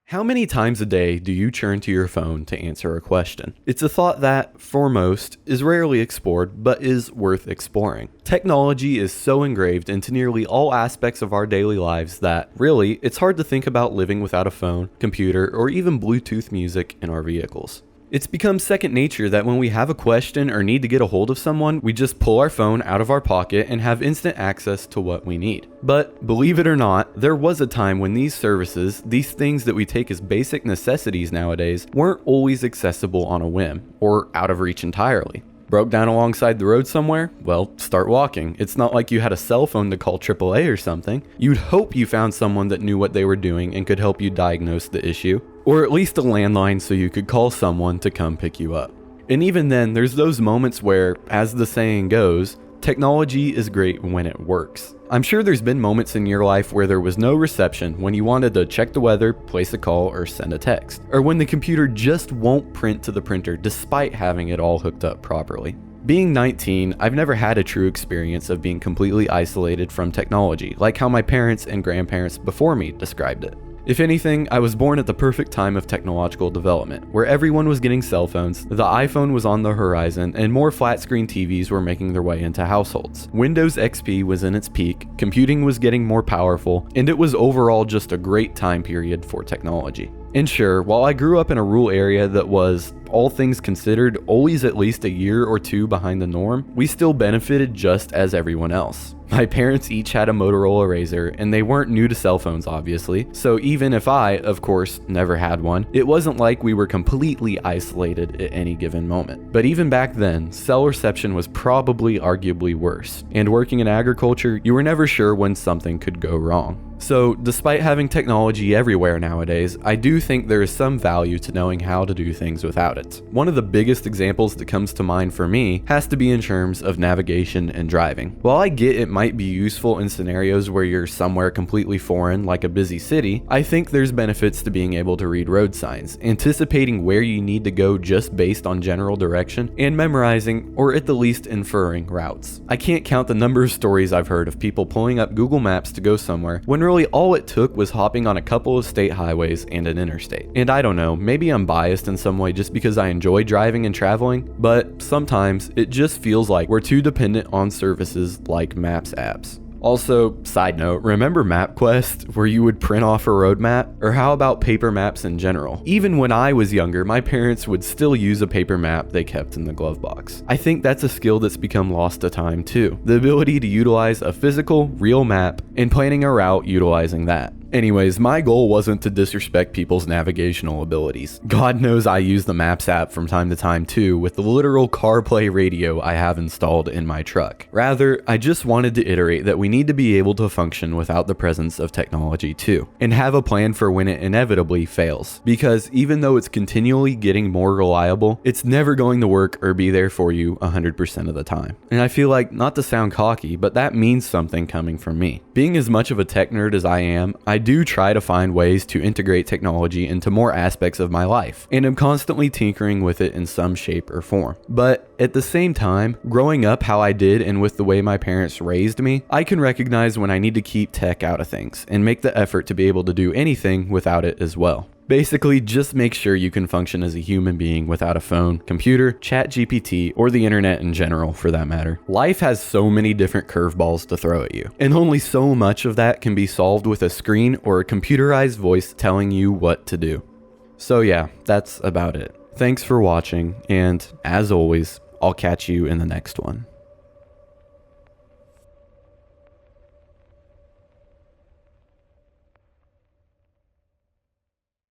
How many times a day do you turn to your phone to answer a question? It's a thought that, for most, is rarely explored, but is worth exploring. Technology is so engraved into nearly all aspects of our daily lives that, really, it's hard to think about living without a phone, computer, or even Bluetooth music in our vehicles. It's become second nature that when we have a question or need to get a hold of someone, we just pull our phone out of our pocket and have instant access to what we need. But believe it or not, there was a time when these services, these things that we take as basic necessities nowadays, weren't always accessible on a whim or out of reach entirely. Broke down alongside the road somewhere? Well, start walking. It's not like you had a cell phone to call AAA or something. You'd hope you found someone that knew what they were doing and could help you diagnose the issue. Or at least a landline so you could call someone to come pick you up. And even then, there's those moments where, as the saying goes, technology is great when it works. I'm sure there's been moments in your life where there was no reception when you wanted to check the weather, place a call, or send a text. Or when the computer just won't print to the printer despite having it all hooked up properly. Being 19, I've never had a true experience of being completely isolated from technology, like how my parents and grandparents before me described it. If anything, I was born at the perfect time of technological development, where everyone was getting cell phones, the iPhone was on the horizon, and more flat-screen TVs were making their way into households. Windows XP was in its peak, computing was getting more powerful, and it was overall just a great time period for technology. And sure, while I grew up in a rural area that was, all things considered, always at least a year or two behind the norm, we still benefited just as everyone else. My parents each had a Motorola Razr, and they weren't new to cell phones obviously, so even if I, of course, never had one, it wasn't like we were completely isolated at any given moment. But even back then, cell reception was probably arguably worse, and working in agriculture, you were never sure when something could go wrong. So, despite having technology everywhere nowadays, I do think there is some value to knowing how to do things without it. One of the biggest examples that comes to mind for me has to be in terms of navigation and driving. While I get it might be useful in scenarios where you're somewhere completely foreign, like a busy city, I think there's benefits to being able to read road signs, anticipating where you need to go just based on general direction, and memorizing, or at the least inferring, routes. I can't count the number of stories I've heard of people pulling up Google Maps to go somewhere when really all it took was hopping on a couple of state highways and an interstate. And I don't know, maybe I'm biased in some way just because I enjoy driving and traveling, but sometimes it just feels like we're too dependent on services like Maps apps. Also, side note, remember MapQuest, where you would print off a road map? Or how about paper maps in general? Even when I was younger, my parents would still use a paper map they kept in the glove box. I think that's a skill that's become lost to time too. The ability to utilize a physical, real map and planning a route utilizing that. Anyways, my goal wasn't to disrespect people's navigational abilities. God knows I use the Maps app from time to time too, with the literal CarPlay radio I have installed in my truck. Rather, I just wanted to iterate that we need to be able to function without the presence of technology too, and have a plan for when it inevitably fails. Because even though it's continually getting more reliable, it's never going to work or be there for you 100% of the time. And I feel like, not to sound cocky, but that means something coming from me. Being as much of a tech nerd as I am, I do try to find ways to integrate technology into more aspects of my life, and I'm constantly tinkering with it in some shape or form. But at the same time, growing up how I did and with the way my parents raised me, I can recognize when I need to keep tech out of things and make the effort to be able to do anything without it as well. Basically, just make sure you can function as a human being without a phone, computer, ChatGPT, or the internet in general for that matter. Life has so many different curveballs to throw at you, and only so much of that can be solved with a screen or a computerized voice telling you what to do. So yeah, that's about it. Thanks for watching, and as always, I'll catch you in the next one.